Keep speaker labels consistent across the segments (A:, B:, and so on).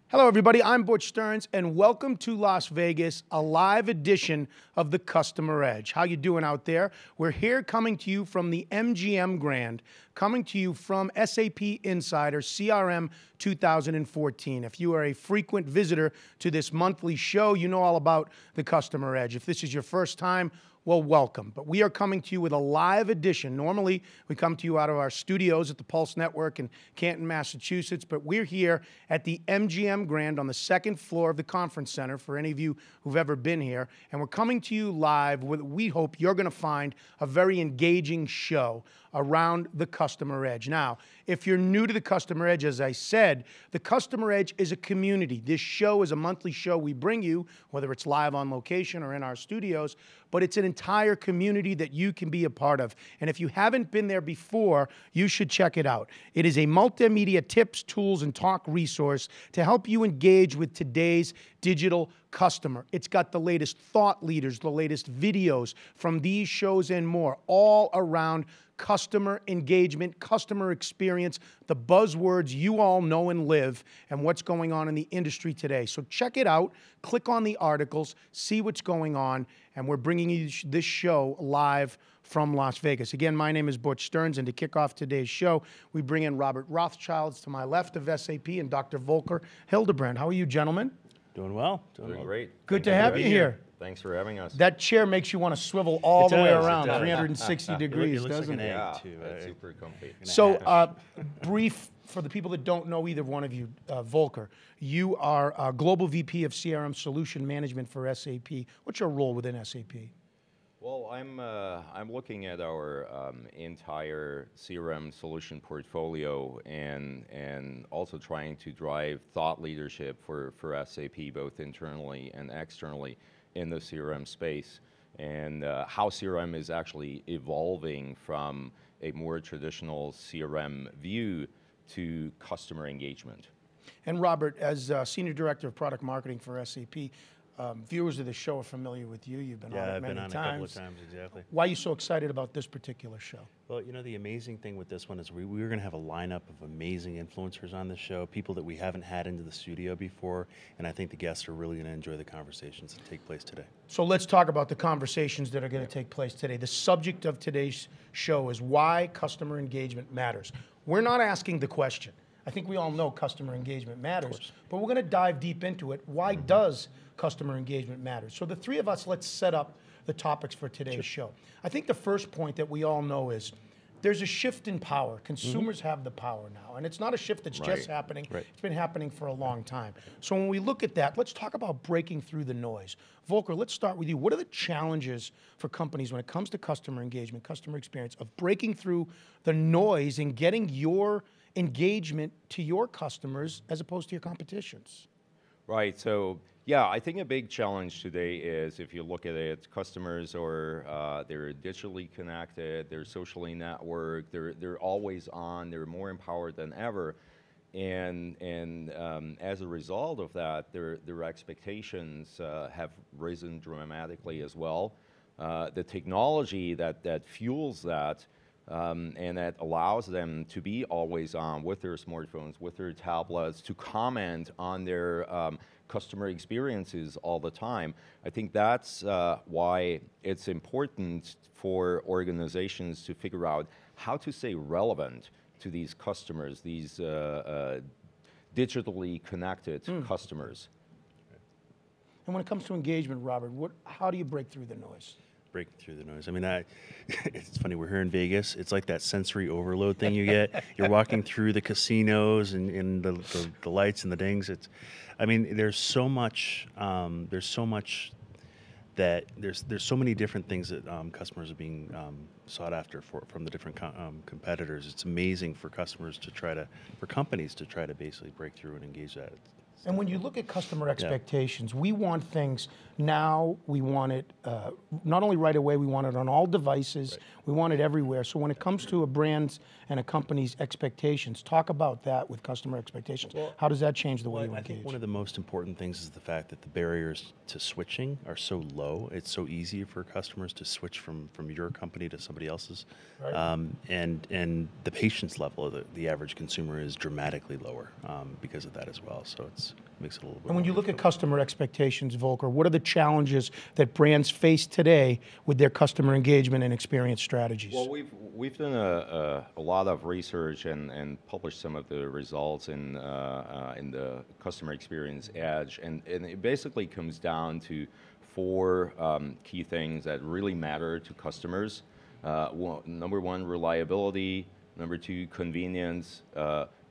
A: Hello, everybody. I'm Butch Stearns, and welcome to Las Vegas, a live edition of the Customer Edge. How you doing out there? We're here coming to you from the MGM Grand, coming to you from SAP Insider CRM 2014. If you are a frequent visitor to this monthly show, you know all about the Customer Edge. If this is your first time, well, welcome. But we are coming to you with a live edition. Normally, we come to you out of our studios at the Pulse Network in Canton, Massachusetts, but we're here at the MGM Grand on the second floor of the Conference Center for any of you who've ever been here. And we're coming to you live with, we hope you're going to find a very engaging show around the Customer Edge. Now, if you're new to the Customer Edge, as I said, the Customer Edge is a community. This show is a monthly show we bring you, whether it's live on location or in our studios, but it's an entire community that you can be a part of. And if you haven't been there before, you should check it out. It is a multimedia tips, tools, and talk resource to help you engage with today's digital customer. It's got the latest thought leaders, the latest videos from these shows and more, all around customer engagement, customer experience, the buzzwords you all know and live, and what's going on in the industry today. So check it out, click on the articles, see what's going on, and we're bringing you this show live from Las Vegas. Again, my name is Butch Stearns, and to kick off today's show, we bring in Robert Rothschild to my left of SAP and Dr. Volker Hildebrand. How are you, gentlemen?
B: Doing well.
C: Doing great.
A: Good to have you here.
C: Thanks for having us.
A: That chair makes you want to swivel all the way around, 360 degrees,
B: doesn't it?
C: Yeah, it's super comfy.
A: So, brief for the people that don't know either one of you, Volker, you are Global VP of CRM Solution Management for SAP. What's your role within SAP?
C: Well, I'm looking at our entire CRM solution portfolio and also trying to drive thought leadership for SAP, both internally and externally in the CRM space, and how CRM is actually evolving from a more traditional CRM view to customer engagement.
A: And Robert, as Senior Director of Product Marketing for SAP, viewers of the show are familiar with you. You've been on it many times.
B: Yeah, I've been on a couple of times, exactly.
A: Why are you so excited about this particular show?
B: Well, you know, the amazing thing with this one is we're going to have a lineup of amazing influencers on this show, people that we haven't had into the studio before, and I think the guests are really going to enjoy the conversations that take place today.
A: So let's talk about the conversations that are going to take place today. The subject of today's show is why customer engagement matters. We're not asking the question. I think we all know customer engagement matters, but we're going to dive deep into it. Why does customer engagement matter? So the three of us, let's set up the topics for today's show. I think the first point that we all know is there's a shift in power. Consumers have the power now, and it's not a shift that's just happening. It's been happening for a long time. So when we look at that, let's talk about breaking through the noise. Volker, let's start with you. What are the challenges for companies when it comes to customer engagement, customer experience, of breaking through the noise and getting your engagement to your customers as opposed to your competitions?
C: Right, so yeah, I think a big challenge today is, if you look at it, customers are, they're digitally connected, they're socially networked, they're always on, they're more empowered than ever. And as a result of that, their expectations have risen dramatically as well. The technology that fuels that and that allows them to be always on with their smartphones, with their tablets, to comment on their customer experiences all the time. I think that's why it's important for organizations to figure out how to stay relevant to these customers, these digitally connected customers.
A: And when it comes to engagement, Robert, how do you break through the noise?
B: Breaking through the noise. I mean, it's funny, we're here in Vegas. It's like that sensory overload thing you get. You're walking through the casinos and the lights and the dings. I mean, there's so much that there's so many different things that customers are being sought after from the different competitors. It's amazing for companies to try to basically break through and engage that.
A: And when you look at customer expectations, we want things now, we want it not only right away, we want it on all devices, we want it everywhere. So when it comes to a brand's and a company's expectations, talk about that with customer expectations. How does that change the way you
B: I
A: engage?
B: think one of the most important things is the fact that the barriers to switching are so low. It's so easy for customers to switch from your company to somebody else's.
A: Right.
B: And the patience level of the average consumer is dramatically lower because of that as well. So it makes it a little bit
A: And when you
B: more
A: look at customer expectations, Volker, what are the challenges that brands face today with their customer engagement and experience strategies?
C: Well, we've done a lot of research and published some of the results in the customer experience edge, and it basically comes down to four key things that really matter to customers. Number one, reliability. Number two, convenience.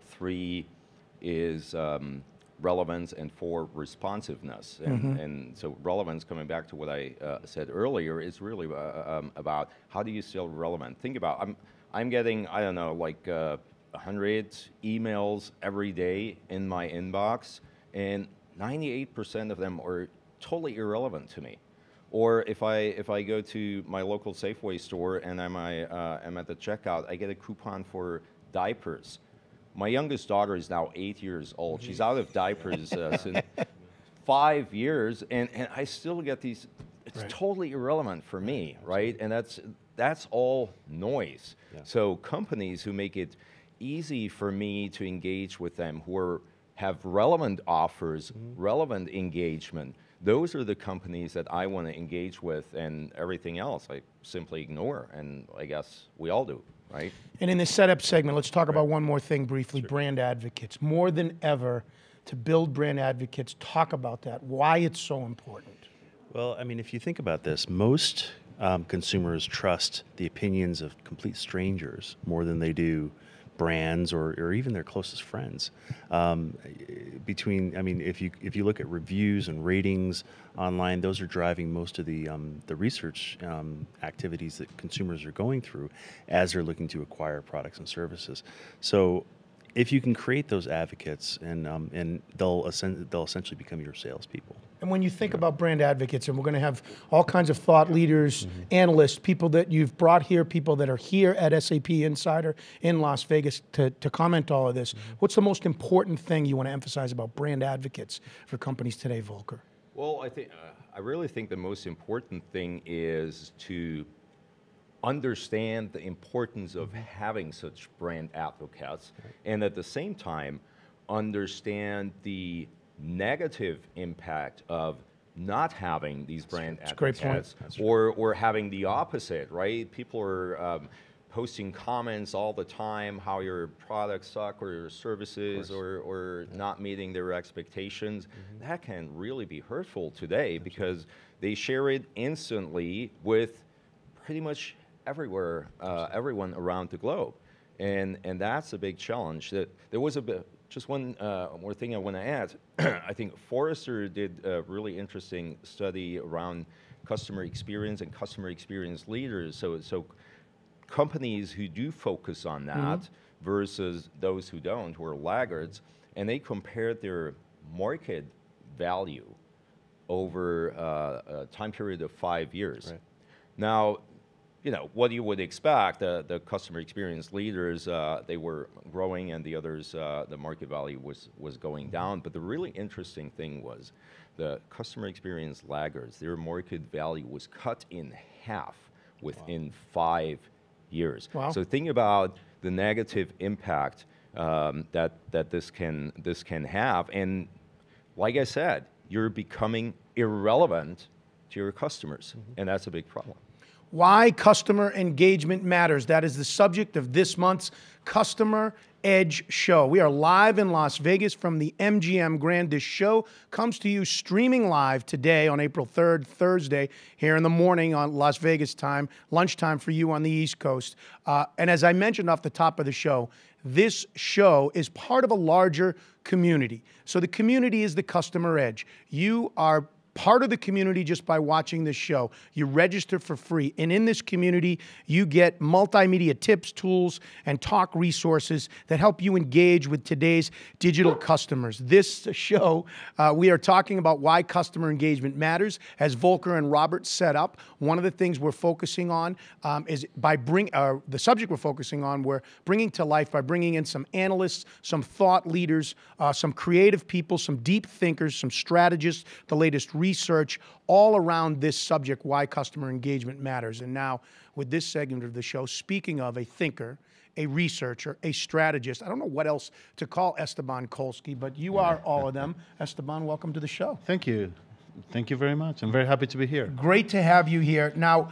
C: Three is relevance, and four, responsiveness. And so relevance, coming back to what I said earlier, is really about how do you stay relevant. Think about, I'm getting, I don't know, like 100 emails every day in my inbox, and 98% of them are totally irrelevant to me. Or if I go to my local Safeway store and I'm at the checkout, I get a coupon for diapers. My youngest daughter is now 8 years old. She's out of diapers since 5 years, and I still get these. It's totally irrelevant for me, right? And that's all noise. Yeah. So companies who make it easy for me to engage with them, who have relevant offers, relevant engagement, those are the companies that I want to engage with, and everything else I simply ignore, and I guess we all do. Right.
A: And in the setup segment, let's talk about one more thing briefly, brand advocates. More than ever, to build brand advocates, talk about that, why it's so important.
B: Well, I mean, if you think about this, most consumers trust the opinions of complete strangers more than they do brands or even their closest friends. If you look at reviews and ratings online, those are driving most of the research activities that consumers are going through as they're looking to acquire products and services. So if you can create those advocates, and they'll essentially become your salespeople.
A: And when you think about brand advocates, and we're going to have all kinds of thought leaders, analysts, people that you've brought here, people that are here at SAP Insider in Las Vegas to comment all of this, what's the most important thing you want to emphasize about brand advocates for companies today, Volker?
C: Well, I really think the most important thing is to understand the importance of having such brand advocates, and at the same time, understand the negative impact of not having these brand advocates, or having the opposite, right? People are posting comments all the time how your products suck or your services or not meeting their expectations. That can really be hurtful today because they share it instantly with pretty much everywhere, everyone around the globe, and that's a big challenge. That there was just one more thing I want to add. I think Forrester did a really interesting study around customer experience and customer experience leaders. So companies who do focus on that versus those who don't, who are laggards, and they compared their market value over a time period of 5 years. Right. Now, you know, what you would expect, the customer experience leaders, they were growing, and the others, the market value was going down. But the really interesting thing was the customer experience laggards, their market value was cut in half within 5 years. Wow. So think about the negative impact that this can have. And like I said, you're becoming irrelevant to your customers, and that's a big problem.
A: Why customer engagement matters. That is the subject of this month's Customer Edge Show. We are live in Las Vegas from the MGM Grand. This show comes to you streaming live today on April 3rd, Thursday, here in the morning on Las Vegas time, lunchtime for you on the East Coast. And as I mentioned off the top of the show, this show is part of a larger community. So the community is the Customer Edge. You are part of the community just by watching this show. You register for free. And in this community, you get multimedia tips, tools, and talk resources that help you engage with today's digital customers. This show, we are talking about why customer engagement matters. As Volker and Robert set up, one of the things we're focusing on is the subject we're focusing on, we're bringing to life by bringing in some analysts, some thought leaders, some creative people, some deep thinkers, some strategists, the latest research, all around this subject, why customer engagement matters. And now, with this segment of the show, speaking of a thinker, a researcher, a strategist, I don't know what else to call Esteban Kolsky, but you are all of them. Esteban, welcome to the show.
D: Thank you. Thank you very much. I'm very happy to be here.
A: Great to have you here. Now,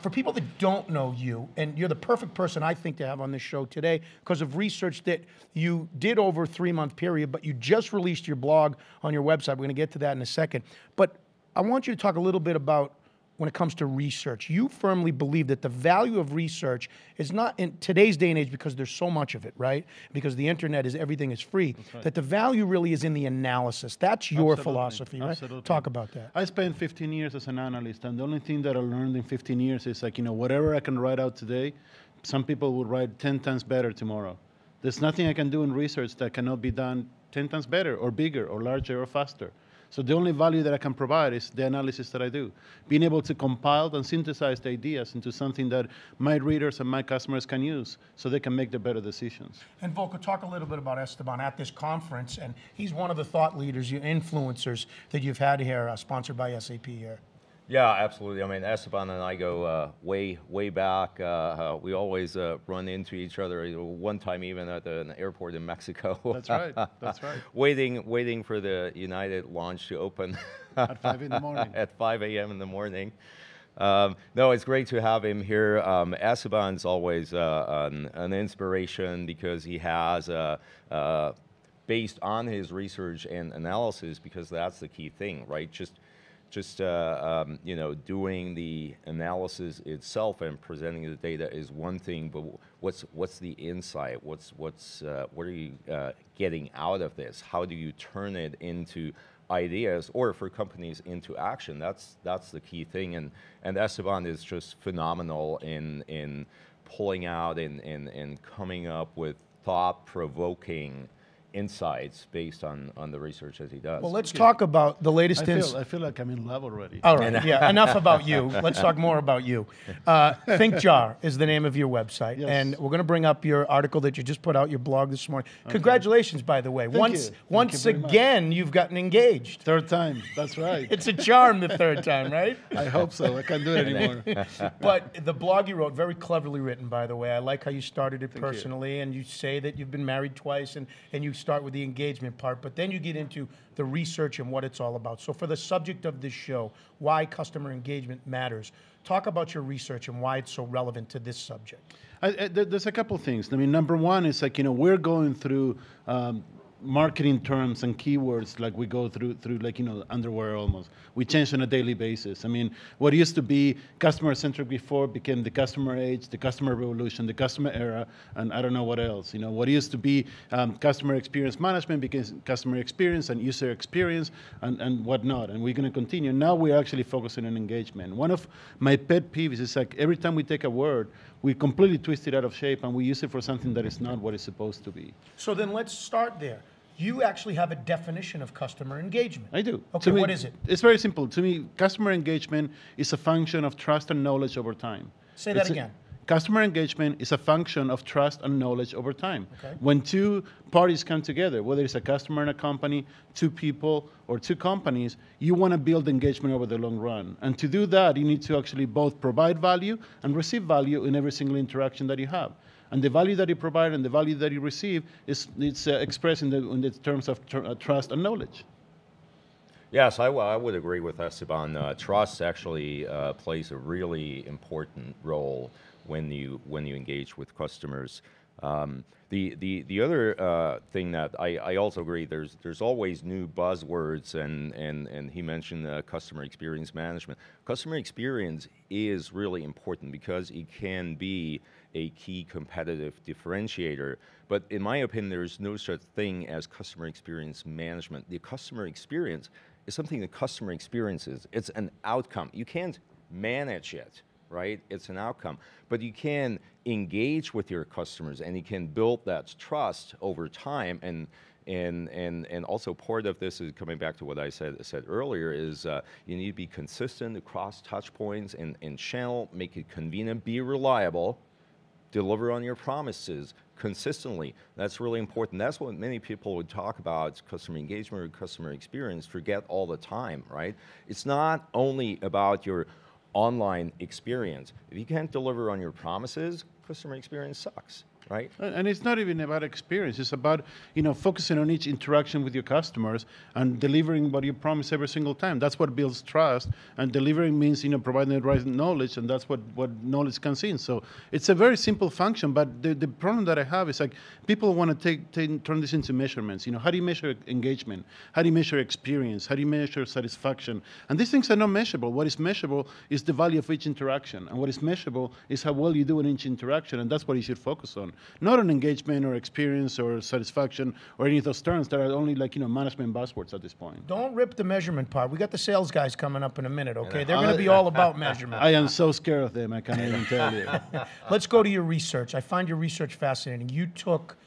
A: for people that don't know you, and you're the perfect person, I think, to have on this show today because of research that you did over a 3-month period, but you just released your blog on your website. We're going to get to that in a second. But I want you to talk a little bit about when it comes to research. You firmly believe that the value of research is not in today's day and age because there's so much of it, right? Because the internet is, everything is free.
D: Right.
A: That the value really is in the analysis. That's your
D: Absolutely.
A: philosophy, right?
D: Absolutely.
A: Talk about that.
D: I spent 15 years as an analyst, and the only thing that I learned in 15 years is like, whatever I can write out today, some people will write 10 times better tomorrow. There's nothing I can do in research that cannot be done 10 times better or bigger or larger or faster. So the only value that I can provide is the analysis that I do. Being able to compile and synthesize the ideas into something that my readers and my customers can use so they can make the better decisions.
A: And Volker, talk a little bit about Esteban at this conference, and he's one of the thought leaders, influencers that you've had here, sponsored by SAP here.
C: Yeah, absolutely. I mean, Esteban and I go way back. We always run into each other. One time, even at an airport in Mexico.
D: That's right. That's right.
C: waiting for the United launch to open
D: At 5 in the morning.
C: At 5 a.m. in the morning. No, it's great to have him here. Esteban's always an inspiration because he has, based on his research and analysis, because that's the key thing, right? Just doing the analysis itself and presenting the data is one thing, but what's the insight? What are you getting out of this? How do you turn it into ideas, or for companies into action? That's the key thing, and Esteban is just phenomenal in pulling out and coming up with thought-provoking insights based on the research that he does.
A: Well, let's talk about the latest.
D: I feel like I'm in love already.
A: All right, yeah, enough about you. Let's talk more about you. ThinkJar is the name of your website,
D: yes.
A: and we're going to bring up your article that you just put out, your blog this morning. Okay. Congratulations, by the way. Once again, you've gotten engaged.
D: Third time, that's right.
A: It's a charm the third time, right?
D: I hope so. I can't do it anymore.
A: But the blog you wrote, very cleverly written, by the way. I like how you started it
D: Thank
A: personally,
D: you.
A: and you say that you've been married twice, and you start with the engagement part, but then you get into the research and what it's all about. So for the subject of this show, why customer engagement matters, talk about your research and why it's so relevant to this subject.
D: There's a couple things. I mean, number one is like, we're going through marketing terms and keywords like we go through like, underwear almost. We change on a daily basis. I mean, what used to be customer-centric before became the customer age, the customer revolution, the customer era, and I don't know what else. What used to be customer experience management became customer experience and user experience and whatnot, and we're going to continue. Now we're actually focusing on engagement. One of my pet peeves is like every time we take a word, we completely twist it out of shape and we use it for something that is not what it's supposed to be.
A: So then let's start there. You actually have a definition of customer engagement.
D: I do.
A: Okay, what is it?
D: It's very simple. To me, customer engagement is a function of trust and knowledge over time.
A: Say that again.
D: Customer engagement is a function of trust and knowledge over time.
A: Okay.
D: When two parties come together, whether it's a customer and a company, two people, or two companies, you want to build engagement over the long run. And to do that, you need to actually both provide value and receive value in every single interaction that you have. And the value that you provide and the value that you receive is expressed in the terms of trust and knowledge.
C: Yes, I would agree with Esteban. Trust actually plays a really important role when you engage with customers. The other thing that I also agree, there's always new buzzwords, and he mentioned customer experience management. Customer experience is really important because it can be a key competitive differentiator. But in my opinion, there's no such thing as customer experience management. The customer experience is something the customer experiences. It's an outcome. You can't manage it, right? It's an outcome. But you can engage with your customers, and you can build that trust over time. And also part of this is coming back to what I said earlier is you need to be consistent across touch points and channel, make it convenient, be reliable, deliver on your promises consistently. That's really important. That's what many people would talk about, customer engagement or customer experience, forget all the time, right? It's not only about your online experience. If you can't deliver on your promises, customer experience sucks. Right?
D: And it's not even about experience. It's about, focusing on each interaction with your customers and delivering what you promise every single time. That's what builds trust. And delivering means, providing the right knowledge, and that's what knowledge comes in. So it's a very simple function, but the problem that I have is like people want to turn this into measurements. How do you measure engagement? How do you measure experience? How do you measure satisfaction? And these things are not measurable. What is measurable is the value of each interaction. And what is measurable is how well you do in each interaction, and that's what you should focus on. Not on engagement or experience or satisfaction or any of those terms that are only management buzzwords at this point.
A: Don't rip the measurement part. We got the sales guys coming up in a minute, okay? They're going to be all about measurement.
D: I am so scared of them, I can't even tell you.
A: Let's go to your research. I find your research fascinating. You took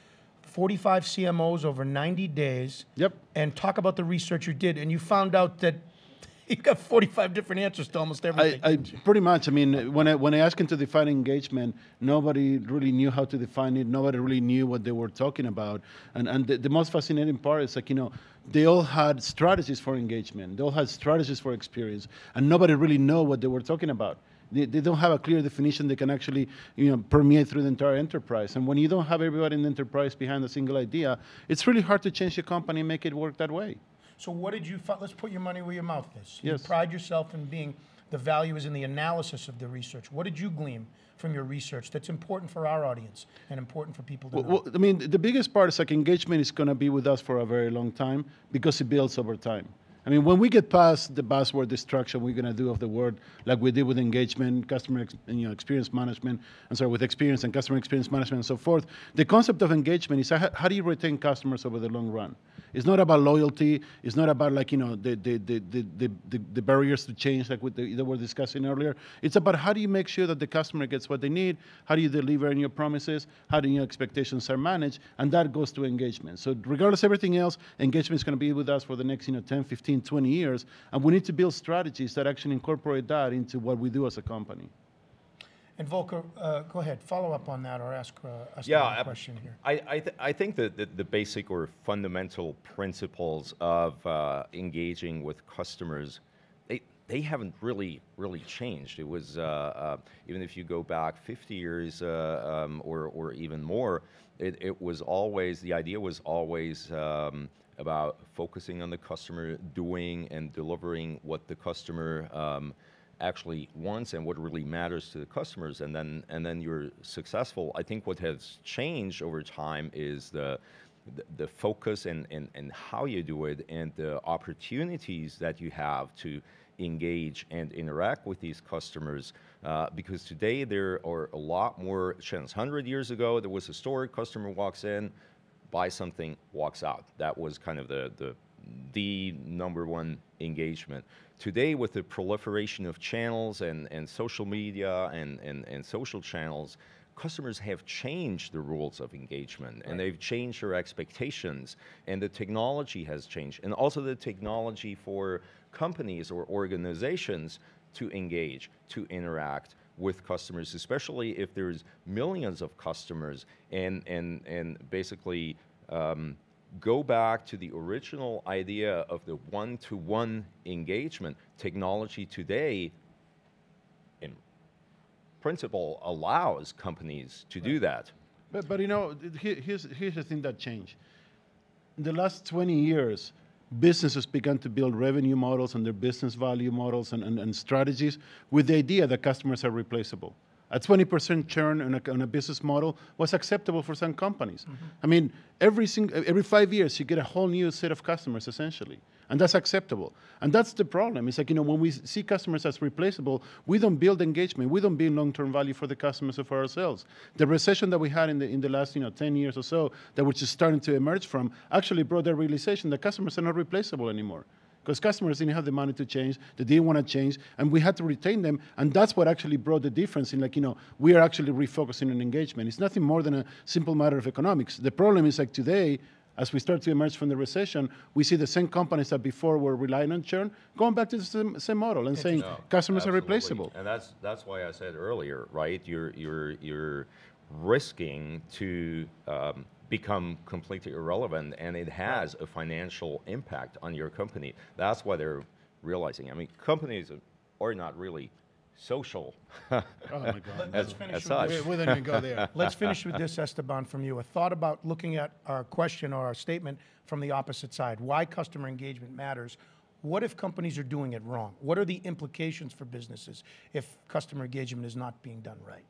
A: 45 CMOs over 90 days.
D: Yep.
A: And talk about the research you did, and you found out that you got 45 different answers to almost everything.
D: I pretty much. I mean, when I asked him to define engagement, nobody really knew how to define it. Nobody really knew what they were talking about. And the most fascinating part is they all had strategies for engagement. They all had strategies for experience, and nobody really know what they were talking about. They don't have a clear definition that can actually permeate through the entire enterprise. And when you don't have everybody in the enterprise behind a single idea, it's really hard to change your company and make it work that way.
A: So what did you find? Let's put your money where your mouth is.
D: Yes.
A: You pride yourself in being, the value is in the analysis of the research. What did you glean from your research that's important for our audience and important for people to know?
D: Well, I mean, the biggest part is engagement is going to be with us for a very long time because it builds over time. I mean, when we get past the buzzword destruction we're going to do of the word, like we did with engagement, customer experience management, with experience and customer experience management and so forth, the concept of engagement is how do you retain customers over the long run? It's not about loyalty. It's not about the barriers to change that we were discussing earlier. It's about how do you make sure that the customer gets what they need? How do you deliver on your promises? How do your expectations are managed? And that goes to engagement. So regardless of everything else, engagement is going to be with us for the next 10, 15, 20 years. And we need to build strategies that actually incorporate that into what we do as a company.
A: And Volker, go ahead, follow up on that or ask a question here.
C: I think that the basic or fundamental principles of engaging with customers, they haven't really changed. It was, even if you go back 50 years or even more, it was always, the idea was always about focusing on the customer, doing and delivering what the customer actually wants and what really matters to the customers, and then you're successful. I think what has changed over time is the focus and how you do it and the opportunities that you have to engage and interact with these customers, because today there are a lot more channels. 100 years ago, there was a store, customer walks in, buys something, walks out. That was kind of the number one engagement. Today, with the proliferation of channels and social media and social channels, customers have changed the rules of engagement, and they've changed their expectations, and the technology has changed, and also the technology for companies or organizations to engage, to interact with customers, especially if there's millions of customers, and basically go back to the original idea of the one-to-one engagement. Technology today, in principle, allows companies to do that.
D: But here's the thing that changed. In the last 20 years, businesses began to build revenue models and their business value models and strategies with the idea that customers are replaceable. A 20% churn on a business model was acceptable for some companies. Mm-hmm. I mean, every 5 years, you get a whole new set of customers, essentially. And that's acceptable. And that's the problem. It's when we see customers as replaceable, we don't build engagement. We don't build long-term value for the customers or for ourselves. The recession that we had in the last 10 years or so, that we're just starting to emerge from, actually brought the realization that customers are not replaceable anymore. because customers didn't have the money to change, they didn't want to change, and we had to retain them, and that's what actually brought the difference in, like, we are actually refocusing on engagement. It's nothing more than a simple matter of economics. The problem is, like, today, as we start to emerge from the recession, we see the same companies that before were relying on churn going back to the same model and saying customers are replaceable.
C: And that's why I said earlier, right? You're risking to become completely irrelevant, and it has a financial impact on your company. That's why they're realizing. I mean, companies are not really social.
D: Oh my God.
A: Let's finish
C: as
A: with
C: such.
D: We don't even go there.
A: Let's finish with this, Esteban, from you. A thought about looking at our question or our statement from the opposite side. Why customer engagement matters. What if companies are doing it wrong? What are the implications for businesses if customer engagement is not being done right?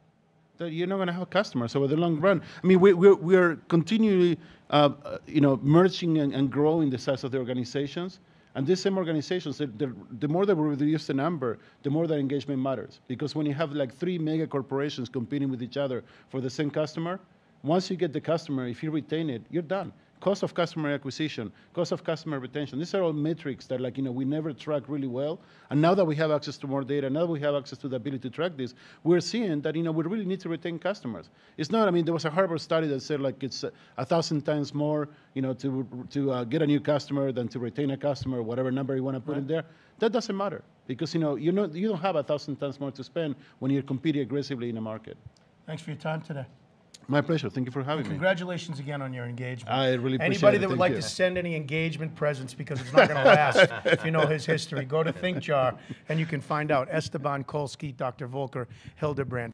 D: That you're not going to have customers over the long run. I mean, we are continually, merging and growing the size of the organizations. And these same organizations, the more that we reduce the number, the more that engagement matters. Because when you have like 3 mega corporations competing with each other for the same customer, once you get the customer, if you retain it, you're done. Cost of customer acquisition, cost of customer retention. These are all metrics that, like, we never track really well. And now that we have access to more data, now that we have access to the ability to track this, we're seeing that, we really need to retain customers. It's not, there was a Harvard study that said, like, it's 1,000 times more, to get a new customer than to retain a customer, whatever number you want to put in there. That doesn't matter because, you don't have 1,000 times more to spend when you're competing aggressively in a market.
A: Thanks for your time today.
D: My pleasure. Thank you for having me.
A: Congratulations again on your engagement.
D: I really appreciate it.
A: Anybody that would
D: Thank
A: like
D: you.
A: to send any engagement presents, because it's not going to last if you know his history, go to ThinkJar and you can find out. Esteban Kolsky, Dr. Volker, Hildebrand.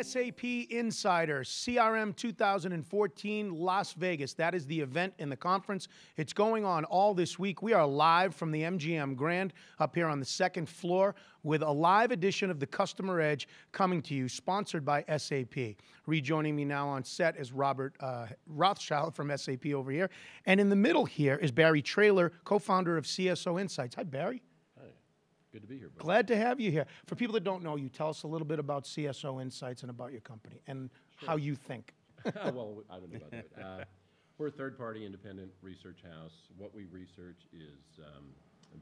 A: SAP Insider, CRM 2014, Las Vegas. That is the event in the conference. It's going on all this week. We are live from the MGM Grand up here on the 2nd floor with a live edition of the Customer Edge coming to you, sponsored by SAP. Rejoining me now on set is Robert Rothschild from SAP over here. And in the middle here is Barry Traylor, co-founder of CSO Insights. Hi, Barry.
E: Good to be here, buddy.
A: Glad to have you here. For people that don't know you, tell us a little bit about CSO Insights and about your company and how you think.
E: Well, I don't know about that. We're a third-party independent research house. What we research is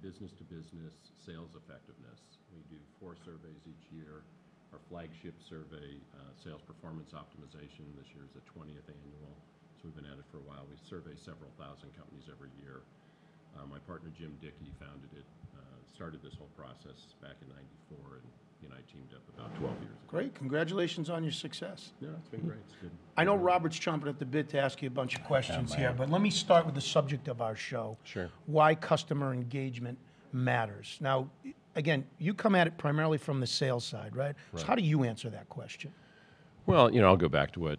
E: business-to-business sales effectiveness. We do 4 surveys each year. Our flagship survey, Sales Performance Optimization, this year is the 20th annual. So we've been at it for a while. We survey several thousand companies every year. My partner Jim Dickey founded it, started this whole process back in '94, and he and I teamed up about 12 years ago.
A: Great. Congratulations on your success.
E: Yeah, it's been great. It's good.
A: I know Robert's chomping at the bit to ask you a bunch of questions here, but let me start with the subject of our show.
E: Sure.
A: Why customer engagement matters. Now, again, you come at it primarily from the sales side, right? So how do you answer that question?
E: Well, I'll go back to what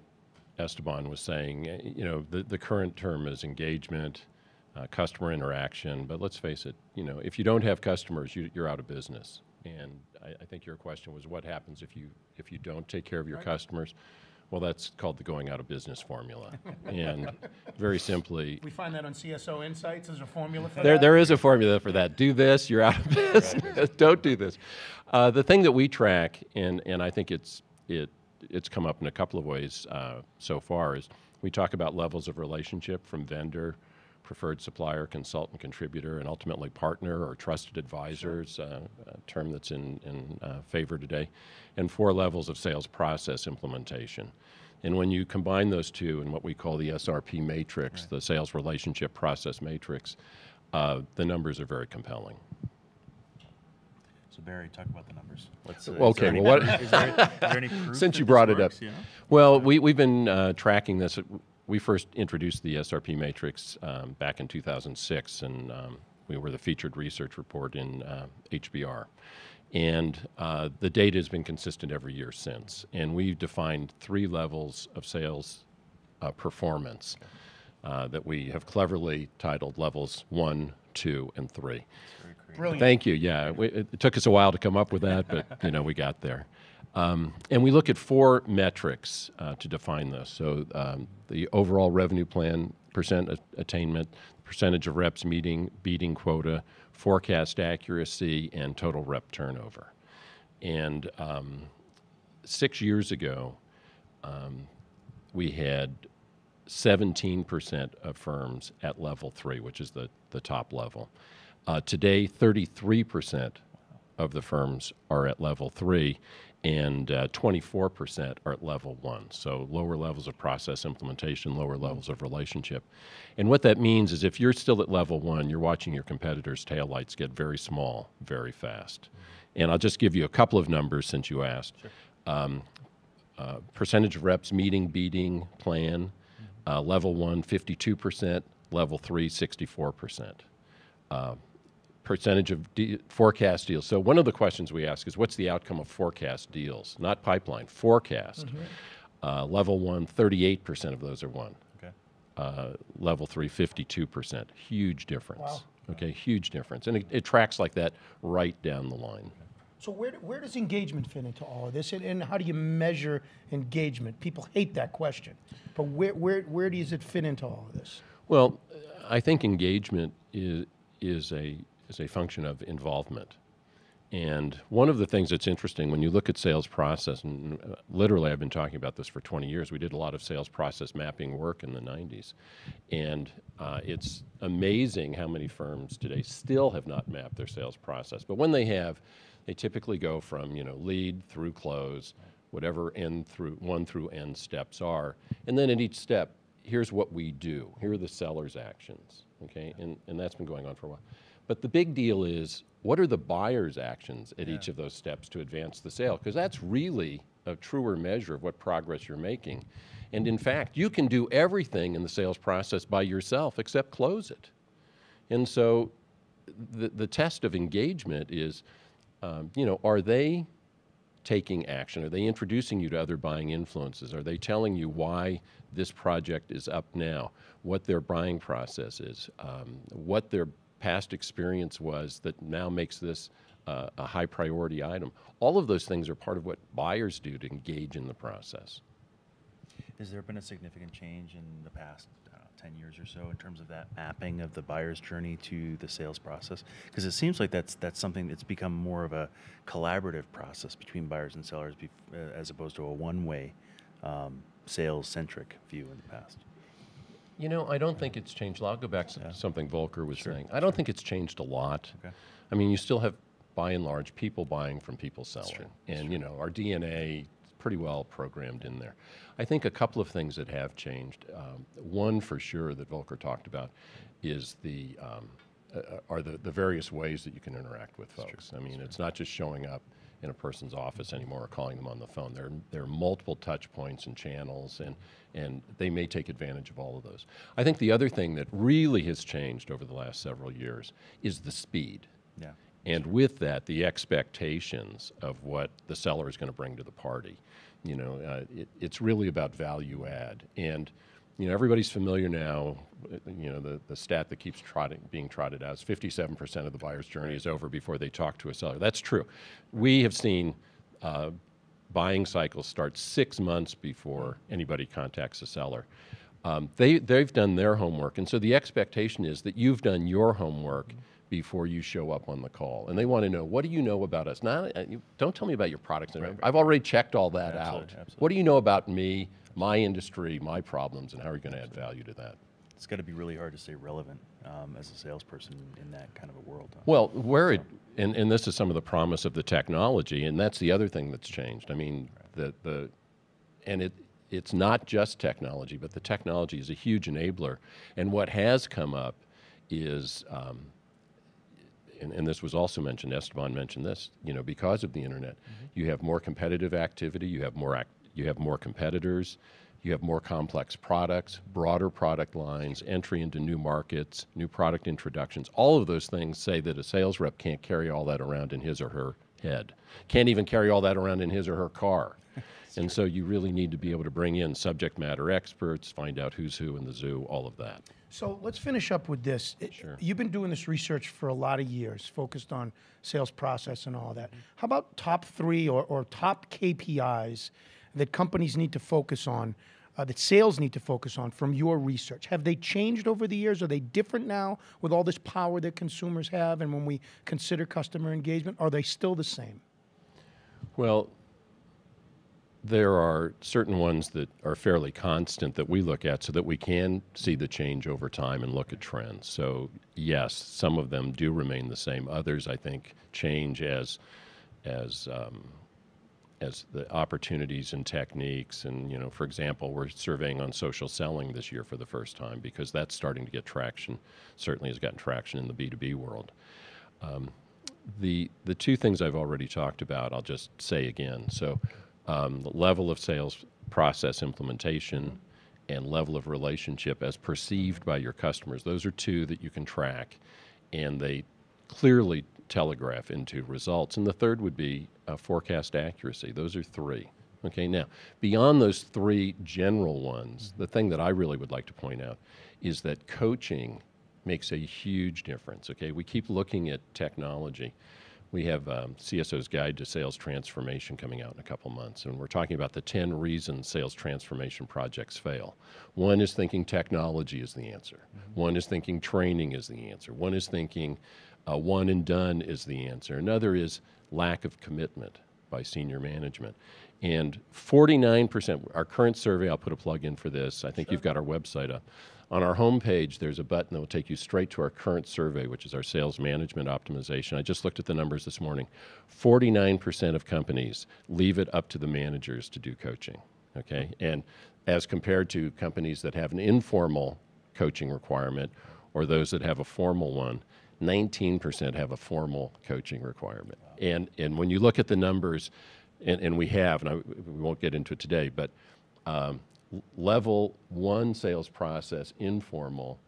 E: Esteban was saying. The current term is engagement. Customer interaction, but let's face it, if you don't have customers, you're out of business. And I think your question was, what happens if you don't take care of your customers? Well, that's called the going out of business formula. And very simply,
A: We find that on CSO Insights. There's a formula for that.
E: there is a formula for that. Do this, you're out of business. Don't do this. The thing that we track, and I think it's come up in a couple of ways so far, is we talk about levels of relationship from vendor, preferred supplier, consultant, contributor, and ultimately partner or trusted advisors, a term that's in favor today, and 4 levels of sales process implementation. And when you combine those two in what we call the SRP matrix, the sales relationship process matrix, the numbers are very compelling.
B: So Barry, talk about the numbers.
E: Okay,
B: is there any proof
E: Since
B: that
E: you brought
B: this
E: it up,
B: works, you know?
E: well, we've been tracking this. We first introduced the SRP matrix back in 2006, and we were the featured research report in HBR. And the data has been consistent every year since. And we've defined 3 levels of sales performance that we have cleverly titled levels 1, 2, and 3.
A: Brilliant.
E: Thank you. Yeah, it took us a while to come up with that, but we got there. And we look at 4 metrics to define this. So the overall revenue plan percent attainment, percentage of reps beating quota, forecast accuracy, and total rep turnover. And 6 years ago, we had 17% of firms at level 3, which is the top level. Today, 33% of the firms are at level 3, and 24% are at level 1. So lower levels of process implementation, lower levels of relationship. And what that means is if you're still at level 1, you're watching your competitors' taillights get very small very fast. And I'll just give you a couple of numbers since you asked. Sure. Percentage of reps meeting, beating plan. Level 1, 52%. Level 3, 64%. Percentage of forecast deals. So one of the questions we ask is, what's the outcome of forecast deals? Not pipeline, forecast. Mm-hmm. Level 1, 38% of those are won. Okay. Level 3, 52%. Huge difference. Wow. Okay, huge difference. And it tracks like that right down the line.
A: So where does engagement fit into all of this, and how do you measure engagement? People hate that question, but where does it fit into all of this?
E: Well, I think engagement is a function of involvement. And one of the things that's interesting when you look at sales process, and literally I've been talking about this for 20 years, we did a lot of sales process mapping work in the 90s. And it's amazing how many firms today still have not mapped their sales process. But when they have, they typically go from lead through close, whatever one through N steps are. And then at each step, here's what we do. Here are the seller's actions, okay? And that's been going on for a while. But the big deal is, what are the buyer's actions at each of those steps to advance the sale? Because that's really a truer measure of what progress you're making. And in fact, you can do everything in the sales process by yourself except close it. And so the test of engagement is, are they taking action? Are they introducing you to other buying influences? Are they telling you why this project is up now, what their buying process is, what their past experience was that now makes this a high priority item? All of those things are part of what buyers do to engage in the process.
B: Has there been a significant change in the past 10 years or so in terms of that mapping of the buyer's journey to the sales process? Because it seems like that's something that's become more of a collaborative process between buyers and sellers as opposed to a one-way sales-centric view in the past.
E: I don't think it's changed. I'll go back to something Volker was saying. I don't think it's changed a lot. Okay. I mean, you still have, by and large, people buying from people selling. And, our DNA pretty well programmed in there. I think a couple of things that have changed. One for sure that Volker talked about is the various ways that you can interact with folks. I mean, it's not just showing up in a person's office anymore or calling them on the phone. There are multiple touch points and channels, and they may take advantage of all of those. I think the other thing that really has changed over the last several years is the speed. Yeah. And with that, the expectations of what the seller is going to bring to the party. It's really about value add. And everybody's familiar now, the stat that keeps being trotted out is 57% of the buyer's journey is over before they talk to a seller. That's true. We have seen buying cycles start 6 months before anybody contacts a seller. They've done their homework, and so the expectation is that you've done your homework before you show up on the call. And they want to know, what do you know about us? Don't tell me about your products. Right. I've already checked all that out. Absolutely. What do you know about me, my industry, my problems, and how are you going to add value to that?
B: It's got to be really hard to stay relevant as a salesperson in that kind of a world.
E: Well, and this is some of the promise of the technology, and that's the other thing that's changed. I mean, it's not just technology, but the technology is a huge enabler. And what has come up is, and this was also mentioned, Esteban mentioned this, because of the internet, you have more competitive activity, you have more competitors, you have more complex products, broader product lines, entry into new markets, new product introductions. All of those things say that a sales rep can't carry all that around in his or her head, can't even carry all that around in his or her car. And so you really need to be able to bring in subject matter experts, find out who's who in the zoo, all of that.
A: So let's finish up with this. Sure. You've been doing this research for a lot of years, focused on sales process and all that. How about top 3 or top KPIs that companies need to focus on, that sales need to focus on from your research? Have they changed over the years? Are they different now with all this power that consumers have? And when we consider customer engagement, are they still the same?
E: Well, There are certain ones that are fairly constant that we look at so that we can see the change over time and look at trends. So yes, some of them do remain the same. Others, I think, change as the opportunities and techniques. And, you know, for example, we're surveying on social selling this year for the first time because that's starting to get traction, certainly has gotten traction in the B2B world. The two things I've already talked about, I'll just say again. So the level of sales process implementation and level of relationship as perceived by your customers, those are two that you can track, and they clearly telegraph into results. And the third would be forecast accuracy. Those are three. Okay, now, beyond those three general ones, the thing that I really would like to point out is that coaching makes a huge difference. Okay, we keep looking at technology. We have CSO's Guide to Sales Transformation coming out in a couple months, and we're talking about the 10 reasons sales transformation projects fail. One is thinking technology is the answer. One is thinking training is the answer. One is thinking one and done is the answer. Another is lack of commitment by senior management. And 49%, our current survey, I'll put a plug in for this. I think you've got our website up. On our homepage, there's a button that will take you straight to our current survey, which is our sales management optimization. I just looked at the numbers this morning. 49% of companies leave it up to the managers to do coaching, okay? And as compared to companies that have an informal coaching requirement or those that have a formal one, 19% have a formal coaching requirement. And when you look at the numbers, and we have, and we won't get into it today, but level one sales process, informal,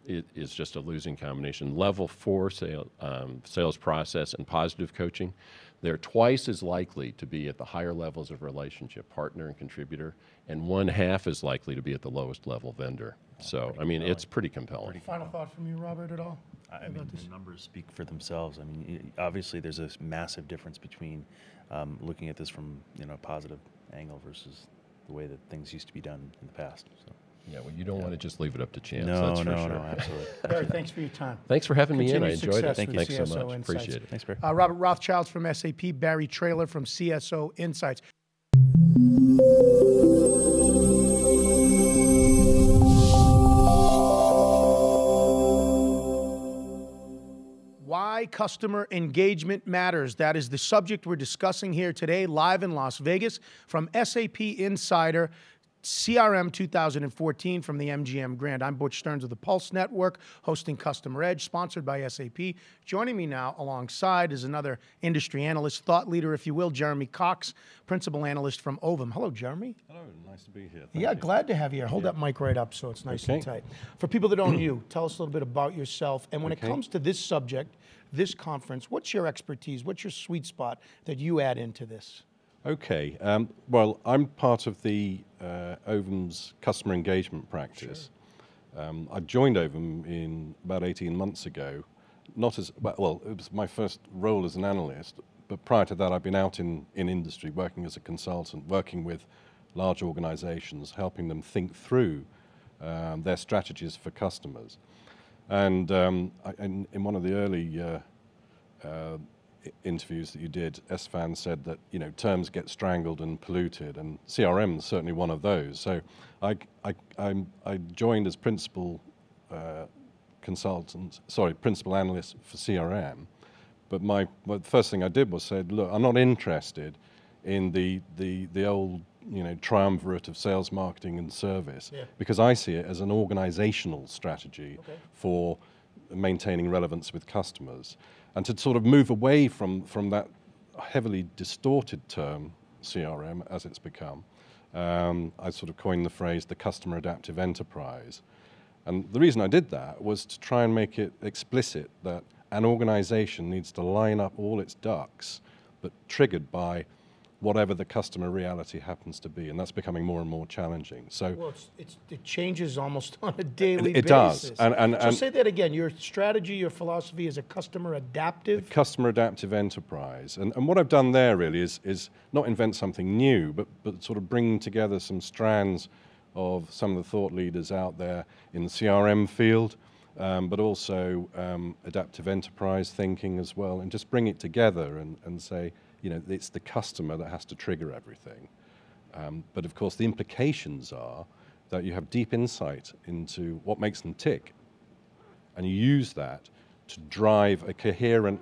E: is just a losing combination. Level four sales process and positive coaching, they're twice as likely to be at the higher levels of relationship, partner and contributor, and 1/2 as likely to be at the lowest level vendor. So, I mean, it's pretty compelling.
A: Final thought from you, Robert, at all?
B: I mean, the numbers speak for themselves. I mean, obviously, there's a massive difference between looking at this from, you know, a positive angle versus the way that things used to be done in the past. So.
E: Yeah, well, you don't want to just leave it up to chance.
B: No,
E: that's for
B: no,
E: sure.
B: no, absolutely.
A: Barry, thanks for your time.
E: Thanks for having me in. I
A: Continued
E: enjoyed it.
A: success with
E: Thanks so
A: CSO
E: much.
A: Insights.
E: Appreciate it.
B: Thanks, Barry.
A: Robert Rothschild's from SAP, Barry Traylor from CSO Insights. Why customer engagement matters. That is the subject we're discussing here today, live in Las Vegas from SAP Insider CRM 2014 from the MGM Grand. I'm Butch Stearns of the Pulse Network, hosting Customer Edge, sponsored by SAP. Joining me now alongside is another industry analyst, thought leader, if you will, Jeremy Cox, principal analyst from Ovum. Hello, Jeremy.
F: Hello, nice to be here.
A: Thank you. Glad to have you here. Hold that mic right up so it's nice and tight. For people that don't know you, tell us a little bit about yourself. And when it comes to this subject, this conference, what's your expertise? What's your sweet spot that you add into this?
F: Okay, well, I'm part of the Ovum's customer engagement practice. Sure. I joined Ovum in about 18 months ago, not as, well, it was my first role as an analyst, but prior to that I've been out in industry, working as a consultant, working with large organizations, helping them think through their strategies for customers. And in one of the early interviews that you did, Estefan said that, you know, terms get strangled and polluted, and CRM is certainly one of those. So I joined as principal principal analyst for CRM, but the first thing I did was say, look, I'm not interested in the old, you know, triumvirate of sales, marketing, and service, because I see it as an organizational strategy for maintaining relevance with customers. And to sort of move away from that heavily distorted term, CRM, as it's become, I sort of coined the phrase, the customer adaptive enterprise. And the reason I did that was to try and make it explicit that an organization needs to line up all its ducks, but triggered by whatever the customer reality happens to be, and that's becoming more and more challenging. So,
A: well, it changes almost on a daily basis.
F: It does.
A: So say that again. Your strategy, your philosophy is a customer adaptive?
F: Customer adaptive enterprise. And what I've done there really is not invent something new, but sort of bring together some strands of some of the thought leaders out there in the CRM field, but also adaptive enterprise thinking as well, and just bring it together and say, you know, it's the customer that has to trigger everything. But of course, the implications are that you have deep insight into what makes them tick, and you use that to drive a coherent